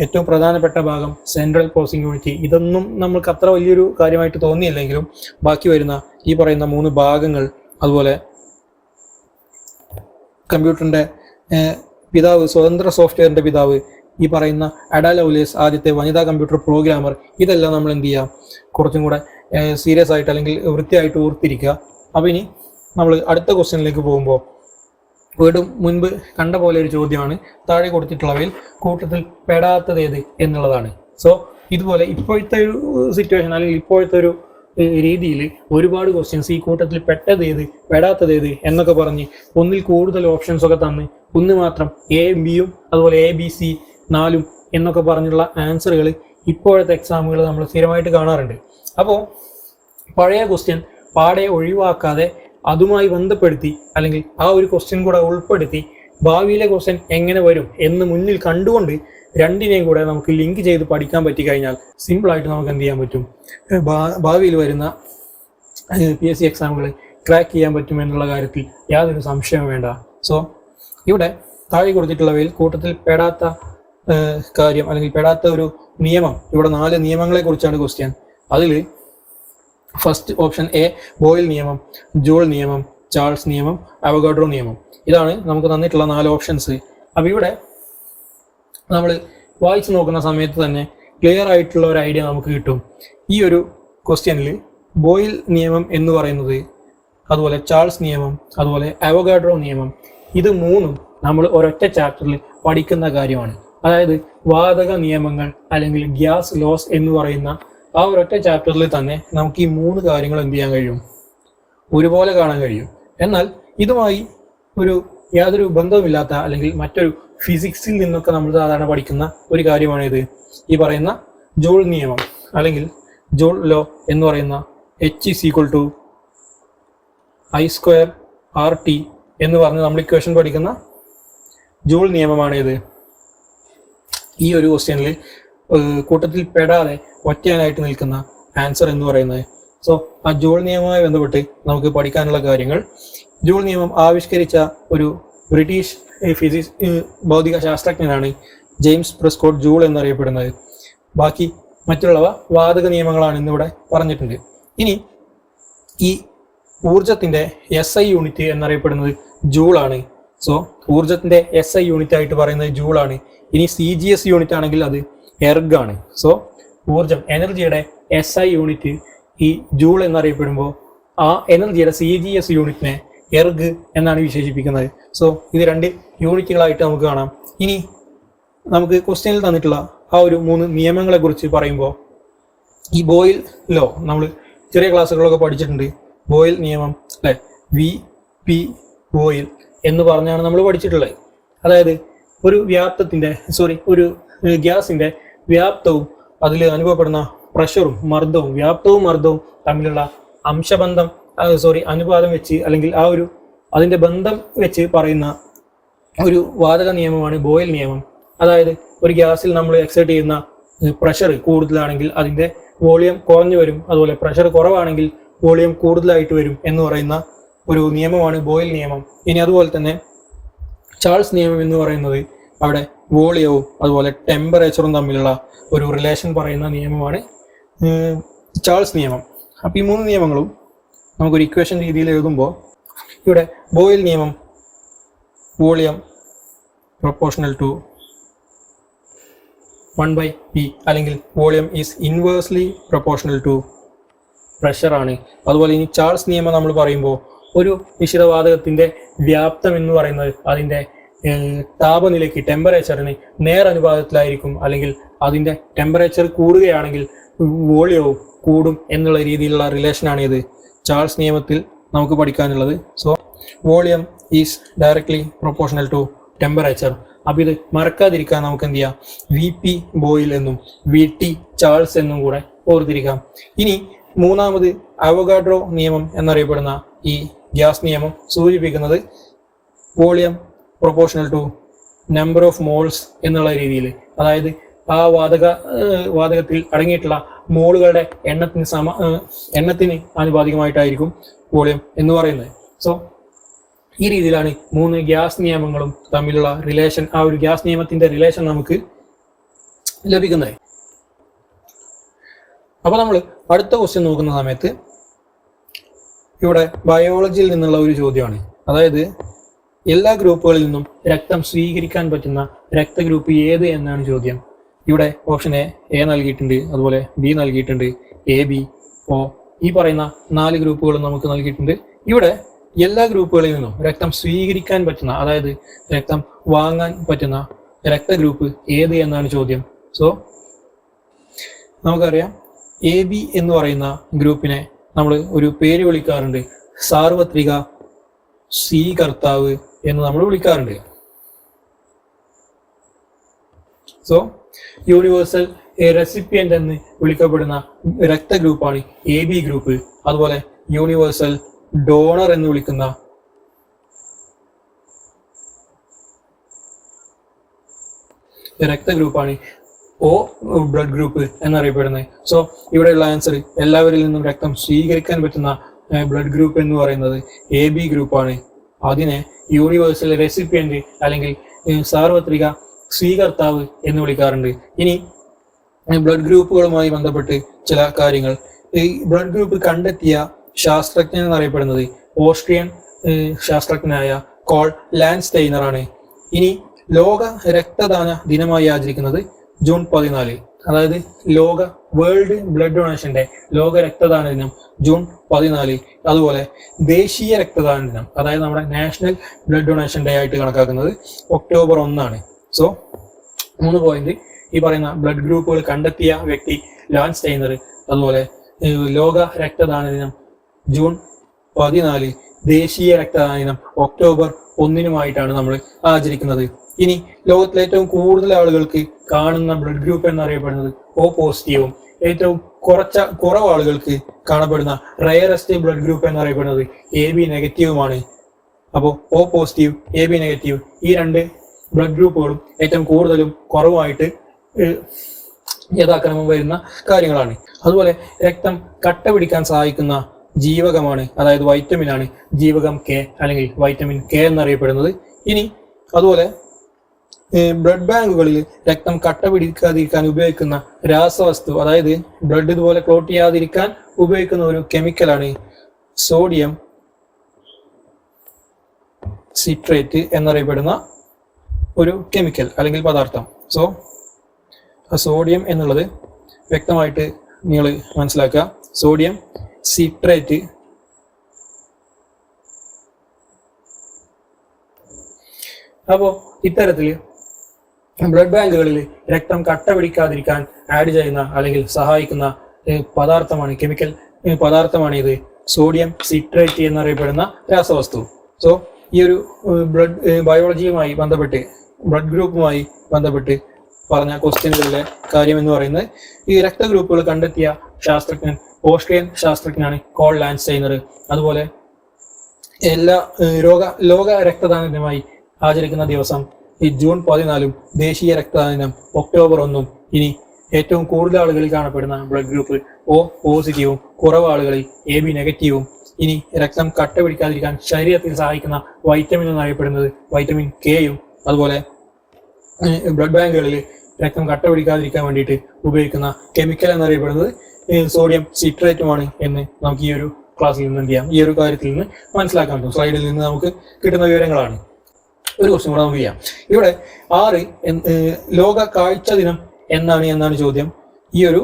ഏറ്റവും പ്രധാനപ്പെട്ട ഭാഗം സെൻട്രൽ പ്രോസസ്സിംഗ് യൂണിറ്റ്, ഇതൊന്നും നമ്മൾക്ക് അത്ര വലിയൊരു കാര്യമായിട്ട് തോന്നിയില്ലെങ്കിലും ബാക്കി വരുന്ന ഈ പറയുന്ന 3 ഭാഗങ്ങൾ, അതുപോലെ കമ്പ്യൂട്ടറിൻ്റെ പിതാവ്, സ്വതന്ത്ര സോഫ്റ്റ്വെയറിൻ്റെ പിതാവ് ഈ പറയുന്ന അഡ ലവ്ലേസ്, ആദ്യത്തെ വനിതാ കമ്പ്യൂട്ടർ പ്രോഗ്രാമർ, ഇതെല്ലാം നമ്മൾ എന്ത് ചെയ്യുക, കുറച്ചും കൂടെ സീരിയസ് ആയിട്ട് അല്ലെങ്കിൽ വൃത്തിയായിട്ട് ഓർത്തിരിക്കുക. അപ്പോൾ ഇനി നമ്മൾ അടുത്ത ക്വസ്റ്റ്യനിലേക്ക് പോകുമ്പോൾ വീണ്ടും മുൻപ് കണ്ട പോലെ ഒരു ചോദ്യമാണ് താഴെ കൊടുത്തിട്ടുള്ളവയിൽ കൂട്ടത്തിൽ പെടാത്തത് ഏത് എന്നുള്ളതാണ്. സോ ഇതുപോലെ ഇപ്പോഴത്തെ ഒരു സിറ്റുവേഷൻ അല്ലെങ്കിൽ ഇപ്പോഴത്തെ ഒരു രീതിയിൽ ഒരുപാട് ക്വസ്റ്റ്യൻസ് ഈ കൂട്ടത്തിൽ പെട്ടത് ഏത്, പെടാത്തത് ഏത് എന്നൊക്കെ പറഞ്ഞ് ഒന്നിൽ കൂടുതൽ ഓപ്ഷൻസ് ഒക്കെ തന്ന് ഒന്ന് മാത്രം A, B അതുപോലെ ABC 4 എന്നൊക്കെ പറഞ്ഞുള്ള ആൻസറുകൾ ഇപ്പോഴത്തെ എക്സാമുകൾ നമ്മൾ സ്ഥിരമായിട്ട് കാണാറുണ്ട്. അപ്പോൾ പഴയ ക്വസ്റ്റ്യൻ പാടെ ഒഴിവാക്കാതെ അതുമായി ബന്ധപ്പെടുത്തി അല്ലെങ്കിൽ ആ ഒരു ക്വസ്റ്റ്യൻ കൂടെ ഉൾപ്പെടുത്തി ഭാവിയിലെ ക്വസ്റ്റ്യൻ എങ്ങനെ വരും എന്ന് മുന്നിൽ കണ്ടുകൊണ്ട് രണ്ടിനെയും കൂടെ നമുക്ക് ലിങ്ക് ചെയ്ത് പഠിക്കാൻ പറ്റി കഴിഞ്ഞാൽ സിമ്പിളായിട്ട് നമുക്ക് എന്ത് ചെയ്യാൻ പറ്റും, ഭാവിയിൽ വരുന്ന PSC എക്സാമുകൾ ക്രാക്ക് ചെയ്യാൻ പറ്റുമെന്നുള്ള കാര്യത്തിൽ യാതൊരു സംശയവും വേണ്ട. സോ ഇവിടെ താഴെ കൊടുത്തിട്ടുള്ളവയിൽ കൂട്ടത്തിൽ പെടാത്ത കാര്യം അല്ലെങ്കിൽ പെടാത്ത ഒരു നിയമം, ഇവിടെ 4 നിയമങ്ങളെ കുറിച്ചാണ് ക്വസ്റ്റ്യൻ. അതിൽ ഫസ്റ്റ് ഓപ്ഷൻ A ബോയിൽ നിയമം, ജൂൾ നിയമം, ചാൾസ് നിയമം, അവഗാഡ്രോ നിയമം. ഇതാണ് നമുക്ക് തന്നിട്ടുള്ള 4 ഓപ്ഷൻസ്. അപ്പോൾ ഇവിടെ നമ്മൾ വായിച്ച് നോക്കുന്ന സമയത്ത് തന്നെ ക്ലിയർ ആയിട്ടുള്ള ഒരു ഐഡിയ നമുക്ക് കിട്ടും. ഈ ഒരു ക്വസ്റ്റ്യനിൽ ബോയിൽ നിയമം എന്ന് പറയുന്നത്, അതുപോലെ ചാൾസ് നിയമം, അതുപോലെ അവഗാഡ്രോ നിയമം, ഇത് 3 നമ്മൾ ഒരൊറ്റ ചാപ്റ്ററിൽ പഠിക്കുന്ന കാര്യമാണ്. അതായത് വാതക നിയമങ്ങൾ അല്ലെങ്കിൽ ഗ്യാസ് ലോസ് എന്ന് പറയുന്ന ആ ഒരൊറ്റ ചാപ്റ്ററിൽ തന്നെ നമുക്ക് ഈ 3 കാര്യങ്ങൾ എന്ത് ചെയ്യാൻ കഴിയും, ഒരുപോലെ കാണാൻ കഴിയും. എന്നാൽ ഇതുമായി യാതൊരു ബന്ധവുമില്ലാത്ത അല്ലെങ്കിൽ മറ്റൊരു ഫിസിക്സിൽ നിന്നൊക്കെ നമ്മൾ സാധാരണ പഠിക്കുന്ന ഒരു കാര്യമാണിത്. ഈ പറയുന്ന ജൂൾ നിയമം അല്ലെങ്കിൽ ജൂൾ ലോ എന്ന് പറയുന്ന H=I² RT എന്ന് പറഞ്ഞ് നമ്മൾ ഇക്വേഷൻ പഠിക്കുന്ന ജൂൾ നിയമമാണിത്. ഈ ഒരു ക്വസ്റ്റ്യനിൽ കൂട്ടത്തിൽ പെടാതെ ഒറ്റയാനായിട്ട് നിൽക്കുന്ന ആൻസർ എന്ന് പറയുന്നത്. സോ ആ ജൂൾ നിയമവുമായി ബന്ധപ്പെട്ട് നമുക്ക് പഠിക്കാനുള്ള കാര്യങ്ങൾ, ജൂൾ നിയമം ആവിഷ്കരിച്ച ഒരു ബ്രിട്ടീഷ് ഭൗതിക ശാസ്ത്രജ്ഞനാണ് ജെയിംസ് പ്രിസ്കോട്ട് ജൂൾ എന്നറിയപ്പെടുന്നത്. ബാക്കി മറ്റുള്ളവ വാതക നിയമങ്ങളാണ് എന്നിവിടെ പറഞ്ഞിട്ടുണ്ട്. ഇനി ഈ ഊർജത്തിൻ്റെ SI യൂണിറ്റ് എന്നറിയപ്പെടുന്നത് ജൂളാണ്. സോ ഊർജത്തിൻ്റെ SI യൂണിറ്റ് ആയിട്ട് പറയുന്നത് ജൂളാണ്. ഇനി CGS യൂണിറ്റ് ആണെങ്കിൽ അത് എർഗ് ആണ്. സോ ഊർജം, എനർജിയുടെ SI യൂണിറ്റ് ഈ ജൂൾ എന്നറിയപ്പെടുമ്പോൾ ആ എനർജിയുടെ CGS യൂണിറ്റിനെ എർഗ് എന്നാണ് വിശേഷിപ്പിക്കുന്നത്. സോ ഇത് 2 യൂണിറ്റുകളായിട്ട് നമുക്ക് കാണാം. ഇനി നമുക്ക് ക്വസ്റ്റ്യനിൽ തന്നിട്ടുള്ള ആ ഒരു 3 നിയമങ്ങളെ കുറിച്ച് പറയുമ്പോൾ, ഈ ബോയിൽ ലോ നമ്മൾ ചെറിയ ക്ലാസ്സുകളൊക്കെ പഠിച്ചിട്ടുണ്ട്. ബോയിൽ നിയമം അല്ലെ, VP ബോയിൽ എന്ന് പറഞ്ഞാണ് നമ്മൾ പഠിച്ചിട്ടുള്ളത്. അതായത് ഒരു ഒരു ഗ്യാസിന്റെ വ്യാപ്തവും അതിൽ അനുഭവപ്പെടുന്ന പ്രഷറും മർദ്ദവും, വ്യാപ്തവും മർദ്ദവും തമ്മിലുള്ള അംശബന്ധം അനുപാതം വെച്ച് അല്ലെങ്കിൽ അതിന്റെ ബന്ധം വെച്ച് പറയുന്ന ഒരു വാതക നിയമമാണ് ബോയിൽ നിയമം. അതായത് ഒരു ഗ്യാസിൽ നമ്മൾ എക്സേർട്ട് ചെയ്യുന്ന പ്രഷർ കൂടുതലാണെങ്കിൽ അതിന്റെ വോളിയം കുറഞ്ഞു വരും, അതുപോലെ പ്രഷർ കുറവാണെങ്കിൽ വോളിയം കൂടുതലായിട്ട് വരും എന്ന് പറയുന്ന ഒരു നിയമമാണ് ബോയിൽ നിയമം. ഇനി അതുപോലെ തന്നെ ചാൾസ് നിയമം എന്ന് പറയുന്നത് അവിടെ വോളിയവും അതുപോലെ ടെമ്പറേച്ചറും തമ്മിലുള്ള ഒരു റിലേഷൻ പറയുന്ന നിയമമാണ് ചാൾസ് നിയമം. അപ്പോൾ ഈ 3 നിയമങ്ങളും നമുക്കൊരു ഇക്വേഷൻ രീതിയിൽ എഴുതുമ്പോൾ ഇവിടെ ബോയിൽ നിയമം വോളിയം പ്രൊപ്പോർഷണൽ ടു 1/P അല്ലെങ്കിൽ volume is inversely proportional to pressure ആണ്. അതുപോലെ ഇനി ചാൾസ് നിയമം നമ്മൾ പറയുമ്പോൾ ഒരു മിശ്രിതവാതകത്തിന്റെ വ്യാപ്തം എന്ന് പറയുന്നത് അതിൻ്റെ താപനിലയ്ക്ക്, ടെമ്പറേച്ചറിന് നേരനുപാതത്തിലായിരിക്കും. അല്ലെങ്കിൽ അതിൻ്റെ ടെമ്പറേച്ചർ കൂടുകയാണെങ്കിൽ വോളിയവും കൂടും എന്നുള്ള രീതിയിലുള്ള റിലേഷനാണ് ഇത് ചാൾസ് നിയമത്തിൽ നമുക്ക് പഠിക്കാനുള്ളത്. So volume is directly proportional to temperature. അപ്പോൾ ഇത് മറക്കാതിരിക്കാൻ നമുക്ക് എന്ത് ചെയ്യാം, വി പി ബോയിൽ എന്നും വി ടി ചാൾസ് എന്നും കൂടെ ഓർത്തിരിക്കാം. ഇനി മൂന്നാമത് അവഗാഡ്രോ നിയമം എന്നറിയപ്പെടുന്ന ഈ ഗ്യാസ് നിയമം സൂചിപ്പിക്കുന്നത് volume proportional to number of moles എന്നുള്ള രീതിയിൽ, അതായത് ആ വാതകത്തിൽ അടങ്ങിയിട്ടുള്ള മോളുകളുടെ എണ്ണത്തിന് ആനുപാതികമായിട്ടായിരിക്കും വോളിയം എന്ന് പറയുന്നത്. സോ ഈ രീതിയിലാണ് 3 ഗ്യാസ് നിയമങ്ങളും തമ്മിലുള്ള റിലേഷൻ, ആ ഒരു ഗ്യാസ് നിയമത്തിന്റെ റിലേഷൻ നമുക്ക് ലഭിക്കുന്നത്. അപ്പൊ നമ്മൾ അടുത്ത ക്വസ്റ്റ്യൻ നോക്കുന്ന സമയത്ത് ഇവിടെ ബയോളജിയിൽ നിന്നുള്ള ഒരു ചോദ്യമാണ്. അതായത് എല്ലാ ഗ്രൂപ്പുകളിൽ നിന്നും രക്തം സ്വീകരിക്കാൻ പറ്റുന്ന രക്തഗ്രൂപ്പ് ഏത് എന്നാണ് ചോദ്യം. ഇവിടെ ഓപ്ഷൻ എ നൽകിയിട്ടുണ്ട്, അതുപോലെ ബി നൽകിയിട്ടുണ്ട്, എ ബി ഒ, ഈ പറയുന്ന 4 ഗ്രൂപ്പുകളും നമുക്ക് നൽകിയിട്ടുണ്ട്. ഇവിടെ എല്ലാ ഗ്രൂപ്പുകളിൽ നിന്നും രക്തം സ്വീകരിക്കാൻ പറ്റുന്ന, അതായത് രക്തം വാങ്ങാൻ പറ്റുന്ന രക്തഗ്രൂപ്പ് ഏത് എന്നാണ് ചോദ്യം. സോ നമുക്കറിയാം എ ബി എന്ന് പറയുന്ന ഗ്രൂപ്പിനെ നമ്മൾ ഒരു പേര് വിളിക്കാറുണ്ട്, സാർവത്രിക സ്വീകർത്താവ് എന്ന് നമ്മൾ വിളിക്കാറുണ്ട്. സോ യൂണിവേഴ്സൽ റെസിപ്പിയന്റ് എന്ന് വിളിക്കപ്പെടുന്ന രക്തഗ്രൂപ്പാണ് എ ബി ഗ്രൂപ്പ്. അതുപോലെ യൂണിവേഴ്സൽ ഡോണർ എന്ന് വിളിക്കുന്ന രക്തഗ്രൂപ്പാണ് ഒ ബ്ലഡ് ഗ്രൂപ്പ് എന്നറിയപ്പെടുന്നത്. സോ ഇവിടെയുള്ള ആൻസർ എല്ലാവരിൽ നിന്നും രക്തം സ്വീകരിക്കാൻ പറ്റുന്ന ബ്ലഡ് ഗ്രൂപ്പ് എന്ന് പറയുന്നത് എ ബി ഗ്രൂപ്പാണ്. അതിനെ യൂണിവേഴ്സൽ റെസിപ്പിയന്റ് അല്ലെങ്കിൽ സാർവത്രിക സ്വീകർത്താവ് എന്ന് വിളിക്കാറുണ്ട്. ഇനി ബ്ലഡ് ഗ്രൂപ്പുകളുമായി ബന്ധപ്പെട്ട് ചില കാര്യങ്ങൾ. ഈ ബ്ലഡ് ഗ്രൂപ്പ് കണ്ടെത്തിയ ശാസ്ത്രജ്ഞൻ എന്നറിയപ്പെടുന്നത് ഓസ്ട്രിയൻ ശാസ്ത്രജ്ഞനായ കോൾ ലാൻഡ്സ്റ്റൈനർ ആണ്. ഇനി ലോക രക്തദാന ദിനമായി ആചരിക്കുന്നത് ജൂൺ 14, അതായത് വേൾഡ് ബ്ലഡ് ഡൊണേഷന്റെ ലോക രക്തദാന ദിനം ജൂൺ 14. അതുപോലെ ദേശീയ രക്തദാന ദിനം, അതായത് നമ്മുടെ നാഷണൽ ബ്ലഡ് ഡൊണേഷൻ ഡേ ആയിട്ട് കണക്കാക്കുന്നത് ഒക്ടോബർ 1. So 3 point. ഈ പറയുന്ന ബ്ലഡ് ഗ്രൂപ്പുകൾ കണ്ടെത്തിയ വ്യക്തി ലാൻഡ്സ്റ്റൈനർ, അതുപോലെ ലോക രക്തദാന ദിനം ജൂൺ 14, ദേശീയ രക്തദാന ദിനം ഒക്ടോബർ 1 നമ്മൾ ആചരിക്കുന്നത്. ഇനി ലോകത്തിലെ ഏറ്റവും കൂടുതൽ ആളുകൾക്ക് കാണുന്ന ബ്ലഡ് ഗ്രൂപ്പ് എന്നറിയപ്പെടുന്നത് ഒ പോസിറ്റീവും, ഏറ്റവും കുറവ് ആളുകൾക്ക് കാണപ്പെടുന്ന റയറസ്റ്റ് ബ്ലഡ് ഗ്രൂപ്പ് എന്നറിയപ്പെടുന്നത് എ ബി നെഗറ്റീവുമാണ്. അപ്പോൾ O positive, A B negative, ഈ 2 ബ്ലഡ് ഗ്രൂപ്പുകളും ഏറ്റവും കൂടുതലും കുറവായിട്ട് യഥാക്രമം വരുന്ന കാര്യങ്ങളാണ്. അതുപോലെ രക്തം കട്ട പിടിക്കാൻ സഹായിക്കുന്ന ജീവകമാണ്, അതായത് വൈറ്റമിനാണ് ജീവകം കെ അല്ലെങ്കിൽ വൈറ്റമിൻ കെ എന്നറിയപ്പെടുന്നത്. ഇനി അതുപോലെ ബ്ലഡ് ബാങ്കുകളിൽ രക്തം കട്ട പിടിക്കാതിരിക്കാൻ ഉപയോഗിക്കുന്ന രാസവസ്തു, അതായത് ബ്ലഡ് ഇതുപോലെ ക്ലോട്ട് ചെയ്യാതിരിക്കാൻ ഉപയോഗിക്കുന്ന ഒരു കെമിക്കലാണ് സോഡിയം സിട്രേറ്റ് എന്നറിയപ്പെടുന്ന ഒരു കെമിക്കൽ അല്ലെങ്കിൽ പദാർത്ഥം. സോ സോഡിയം എന്നുള്ളത് വ്യക്തമായിട്ട് നിങ്ങൾ മനസ്സിലാക്കുക. സോഡിയം സിട്രേറ്റ് അപ്പോൾ ഇത്തരത്തിൽ ബ്ലഡ് ബാങ്കുകളിൽ രക്തം കട്ട പിടിക്കാതിരിക്കാൻ ആഡ് ചെയ്യുന്ന അല്ലെങ്കിൽ സഹായിക്കുന്ന പദാർത്ഥമാണ്, കെമിക്കൽ പദാർത്ഥമാണ് ഇത് സോഡിയം സിട്രേറ്റ് എന്നറിയപ്പെടുന്ന രാസവസ്തു. സോ ഈ ഒരു ബയോളജിയുമായി ബന്ധപ്പെട്ട് ബ്ലഡ് ഗ്രൂപ്പുമായി ബന്ധപ്പെട്ട് പറഞ്ഞ ക്വസ്റ്റ്യനുകളിലെ കാര്യം എന്ന് പറയുന്നത് ഈ രക്തഗ്രൂപ്പുകൾ കണ്ടെത്തിയ ശാസ്ത്രജ്ഞൻ ഓസ്ട്രിയൻ ശാസ്ത്രജ്ഞനാണ് കോൾ ലാൻഡ്സ്റ്റൈനർ. അതുപോലെ ലോക രക്തദാന ദിനമായി ആചരിക്കുന്ന ദിവസം ഈ ജൂൺ 14 ദേശീയ രക്തദാന ദിനം ഒക്ടോബർ 1. ഇനി ഏറ്റവും കൂടുതൽ ആളുകളിൽ കാണപ്പെടുന്ന ബ്ലഡ് ഗ്രൂപ്പ് ഒ പോസിറ്റീവും, കുറവ് ആളുകളിൽ എ ബി നെഗറ്റീവും. ഇനി രക്തം കട്ട പിടിക്കാതിരിക്കാൻ ശരീരത്തിൽ സഹായിക്കുന്ന വൈറ്റമിൻ എന്നറിയപ്പെടുന്നത് വൈറ്റമിൻ കെയും, അതുപോലെ ബ്ലഡ് ബാങ്കുകളിൽ രക്തം കട്ട പിടിക്കാതിരിക്കാൻ വേണ്ടിയിട്ട് ഉപയോഗിക്കുന്ന കെമിക്കൽ എന്നറിയപ്പെടുന്നത് സോഡിയം സിട്രേറ്റുമാണ് എന്ന് നമുക്ക് ഈ ഒരു ക്ലാസ്സിൽ നിന്ന് എന്ത് ചെയ്യാം, ഈ ഒരു കാര്യത്തിൽ നിന്ന് മനസ്സിലാക്കാൻ പറ്റും. സ്ലൈഡിൽ നിന്ന് നമുക്ക് കിട്ടുന്ന വിവരങ്ങളാണ്. ഒരു ക്വസ്റ്റ്യൻ കൂടെ നമുക്ക് ചെയ്യാം. ഇവിടെ 6 ലോക കാഴ്ച ദിനം എന്നാണ് ചോദ്യം. ഈ ഒരു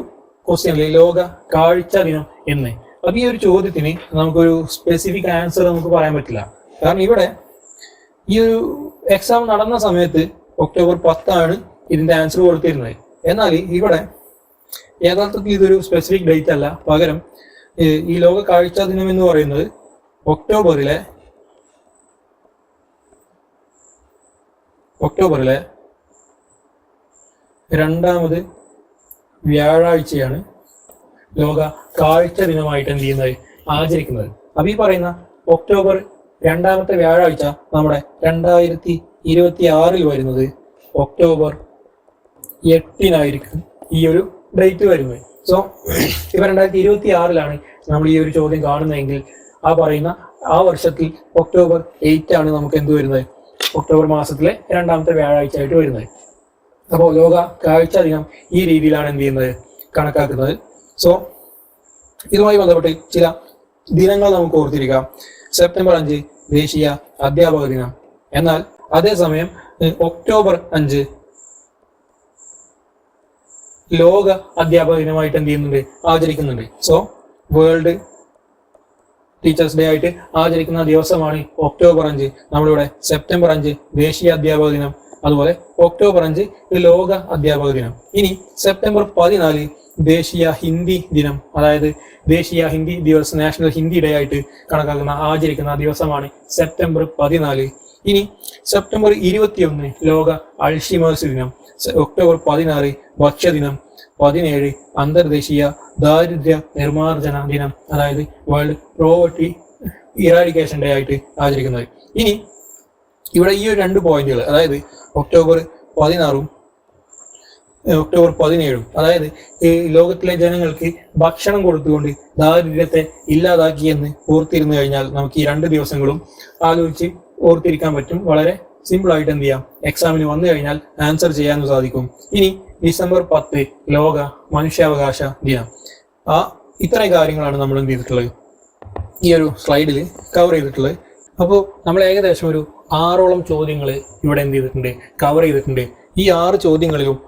ക്വസ്റ്റ്യനിൽ ലോക കാഴ്ച ദിനം എന്ന്. അപ്പൊ ഈ ഒരു ചോദ്യത്തിന് നമുക്കൊരു സ്പെസിഫിക് ആൻസർ നമുക്ക് പറയാൻ പറ്റില്ല. കാരണം ഇവിടെ ഈ ഒരു എക്സാം നടന്ന സമയത്ത് ഒക്ടോബർ 10 ഇതിന്റെ ആൻസർ കൊടുത്തിരുന്നത്. എന്നാൽ ഇവിടെ യഥാർത്ഥത്തിൽ ഇതൊരു സ്പെസിഫിക് ഡേറ്റ് അല്ല, പകരം ഈ ലോക കാഴ്ച ദിനം എന്ന് പറയുന്നത് ഒക്ടോബറിലെ ഒക്ടോബറിലെ രണ്ടാമത് വ്യാഴാഴ്ചയാണ് ലോക കാഴ്ച ദിനമായിട്ട് എന്ത് ചെയ്യുന്നത്, ആചരിക്കുന്നത്. അപ്പൊ ഈ പറയുന്ന ഒക്ടോബർ രണ്ടാമത്തെ വ്യാഴാഴ്ച നമ്മുടെ 2026 വരുന്നത് ഒക്ടോബർ 8 ഈ ഒരു ഡേറ്റ് വരുന്നത്. സോ ഇപ്പൊ 2026 നമ്മൾ ഈ ഒരു ചോദ്യം കാണുന്നതെങ്കിൽ ആ പറയുന്ന ആ വർഷത്തിൽ ഒക്ടോബർ 8 നമുക്ക് എന്ത് വരുന്നത്, ഒക്ടോബർ മാസത്തിലെ രണ്ടാമത്തെ വ്യാഴാഴ്ച ആയിട്ട് വരുന്നത്. അപ്പോൾ ലോക കാഴ്ച ദിനം ഈ രീതിയിലാണ് എന്ത് ചെയ്യുന്നത്, കണക്കാക്കുന്നത്. സോ ഇതുമായി ബന്ധപ്പെട്ട് ചില ദിനങ്ങൾ നമുക്ക് ഓർത്തിരിക്കാം. സെപ്റ്റംബർ 5 ദേശീയ അധ്യാപക ദിനം. എന്നാൽ അതേസമയം ഒക്ടോബർ 5 ലോക അധ്യാപക ദിനമായിട്ട് എന്ത് ചെയ്യുന്നുണ്ട്, ആചരിക്കുന്നുണ്ട്. സോ വേൾഡ് ടീച്ചേഴ്സ് ഡേ ആയിട്ട് ആചരിക്കുന്ന ദിവസമാണ് ഒക്ടോബർ 5. നമ്മളിവിടെ സെപ്റ്റംബർ 5 ദേശീയ അധ്യാപക ദിനം, അതുപോലെ ഒക്ടോബർ 5 ലോക അധ്യാപക ദിനം. ഇനി സെപ്റ്റംബർ 14 ദേശീയ ഹിന്ദി ദിനം, അതായത് ദേശീയ ഹിന്ദി ദിവസ്, നാഷണൽ ഹിന്ദി ഡേ ആയിട്ട് ആചരിക്കുന്ന ദിവസമാണ് സെപ്റ്റംബർ 14. ഇനി സെപ്റ്റംബർ 21 ലോക അൾഷിമേഴ്സ് ദിനം, ഒക്ടോബർ 16 ഭക്ഷ്യദിനം, 17 അന്തർദേശീയ ദാരിദ്ര്യ നിർമ്മാർജ്ജന ദിനം, അതായത് വേൾഡ് പോവർട്ടി ഇറാഡിക്കേഷൻ ഡേ ആയിട്ട് ആചരിക്കുന്നത്. ഇനി ഇവിടെ ഈ ഒരു 2 പോയിന്റുകൾ, അതായത് ഒക്ടോബർ 16 ഒക്ടോബർ 17, അതായത് ഈ ലോകത്തിലെ ജനങ്ങൾക്ക് ഭക്ഷണം കൊടുത്തുകൊണ്ട് ദാരിദ്ര്യത്തെ ഇല്ലാതാക്കിയെന്ന് ഓർത്തിരുന്നു കഴിഞ്ഞാൽ നമുക്ക് ഈ 2 ദിവസങ്ങളും ആലോചിച്ച് ഓർത്തിരിക്കാൻ പറ്റും. വളരെ സിമ്പിൾ ആയിട്ട് എന്ത് ചെയ്യാം, എക്സാമിന് വന്നു കഴിഞ്ഞാൽ ആൻസർ ചെയ്യാനും സാധിക്കും. ഇനി ഡിസംബർ 10 ലോക മനുഷ്യാവകാശ ദിനം. ഇത്രയും കാര്യങ്ങളാണ് നമ്മൾ എന്ത് ചെയ്തിട്ടുള്ളത്, ഈ ഒരു സ്ലൈഡിൽ കവർ ചെയ്തിട്ടുള്ളത്. അപ്പോൾ നമ്മൾ ഏകദേശം ഒരു 6ഓളം ചോദ്യങ്ങൾ ഇവിടെ എന്ത് ചെയ്തിട്ടുണ്ട്, കവർ ചെയ്തിട്ടുണ്ട്. ഈ 6 ചോദ്യങ്ങളിലും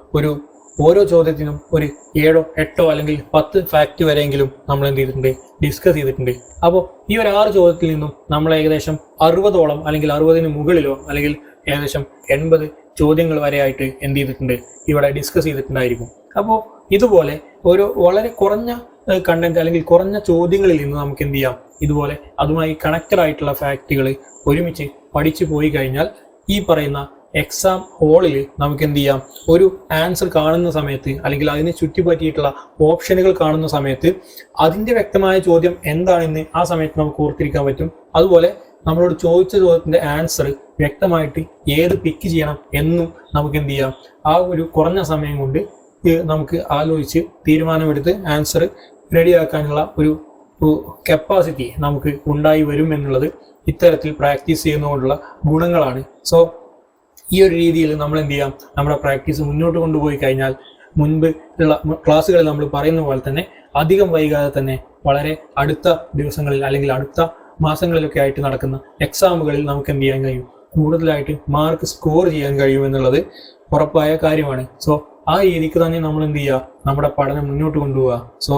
ഓരോ ചോദ്യത്തിനും ഒരു 7, 8 അല്ലെങ്കിൽ 10 ഫാക്ട് വരെയെങ്കിലും നമ്മൾ എന്ത് ചെയ്തിട്ടുണ്ട്, ഡിസ്കസ് ചെയ്തിട്ടുണ്ട്. അപ്പോൾ ഈ ഒരു 6 ചോദ്യത്തിൽ നിന്നും നമ്മൾ ഏകദേശം 60ഓളം അല്ലെങ്കിൽ 60ന് മുകളിലോ അല്ലെങ്കിൽ ഏകദേശം 80 ചോദ്യങ്ങൾ വരെയായിട്ട് എന്ത് ചെയ്തിട്ടുണ്ട്, ഇവിടെ ഡിസ്കസ് ചെയ്തിട്ടുണ്ടായിരിക്കും. അപ്പോൾ ഇതുപോലെ ഒരു വളരെ കുറഞ്ഞ കണ്ടന്റ് അല്ലെങ്കിൽ കുറഞ്ഞ ചോദ്യങ്ങളിൽ നിന്ന് നമുക്ക് എന്ത് ചെയ്യാം, ഇതുപോലെ അതുമായി കണക്റ്റഡ് ആയിട്ടുള്ള ഫാക്റ്റുകൾ ഒരുമിച്ച് പഠിച്ചു പോയി കഴിഞ്ഞാൽ ഈ പറയുന്ന എക്സാം ഹോളിൽ നമുക്ക് എന്ത് ചെയ്യാം, ഒരു ആൻസർ കാണുന്ന സമയത്ത് അല്ലെങ്കിൽ അതിനെ ചുറ്റിപ്പറ്റിയിട്ടുള്ള ഓപ്ഷനുകൾ കാണുന്ന സമയത്ത് അതിൻ്റെ വ്യക്തമായ ചോദ്യം എന്താണെന്ന് ആ സമയത്ത് നമുക്ക് ഓർത്തിരിക്കാൻ പറ്റും. അതുപോലെ നമ്മളോട് ചോദിച്ച ചോദ്യത്തിൻ്റെ ആൻസർ വ്യക്തമായിട്ട് ഏത് പിക്ക് ചെയ്യണം എന്നും നമുക്ക് എന്ത് ചെയ്യാം, ആ ഒരു കുറഞ്ഞ സമയം കൊണ്ട് നമുക്ക് ആലോചിച്ച് തീരുമാനമെടുത്ത് ആൻസർ റെഡിയാക്കാനുള്ള ഒരു കപ്പാസിറ്റി നമുക്ക് ഉണ്ടായി വരും എന്നുള്ളത് ഇത്തരത്തിൽ പ്രാക്ടീസ് ചെയ്യുന്നതുകൊണ്ടുള്ള ഗുണങ്ങളാണ്. സോ ഈ ഒരു രീതിയിൽ നമ്മൾ എന്ത് ചെയ്യാം, നമ്മുടെ പ്രാക്ടീസ് മുന്നോട്ട് കൊണ്ടുപോയി കഴിഞ്ഞാൽ മുൻപ് ഉള്ള ക്ലാസ്സുകളിൽ നമ്മൾ പറയുന്ന പോലെ തന്നെ അധികം വൈകാതെ തന്നെ വളരെ അടുത്ത ദിവസങ്ങളിൽ അല്ലെങ്കിൽ അടുത്ത മാസങ്ങളിലൊക്കെ ആയിട്ട് നടക്കുന്ന എക്സാമുകളിൽ നമുക്ക് എന്ത് ചെയ്യാൻ കഴിയും, കൂടുതലായിട്ട് മാർക്ക് സ്കോർ ചെയ്യാൻ കഴിയും എന്നുള്ളത് ഉറപ്പായ കാര്യമാണ്. സോ ആ രീതിക്ക് തന്നെ നമ്മൾ എന്ത് ചെയ്യുക, നമ്മുടെ പഠനം മുന്നോട്ട് കൊണ്ടുപോവുക. സോ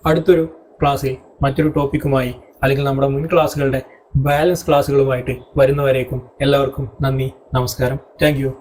അടുത്തൊരു ക്ലാസ്സിൽ മറ്റൊരു ടോപ്പിക്കുമായി അല്ലെങ്കിൽ നമ്മുടെ മുൻ ക്ലാസ്സുകളുടെ ബാലൻസ് ക്ലാസ്സുകളുമായിട്ട് വരുന്നവരേക്കും എല്ലാവർക്കും നന്ദി, നമസ്കാരം, താങ്ക് യു.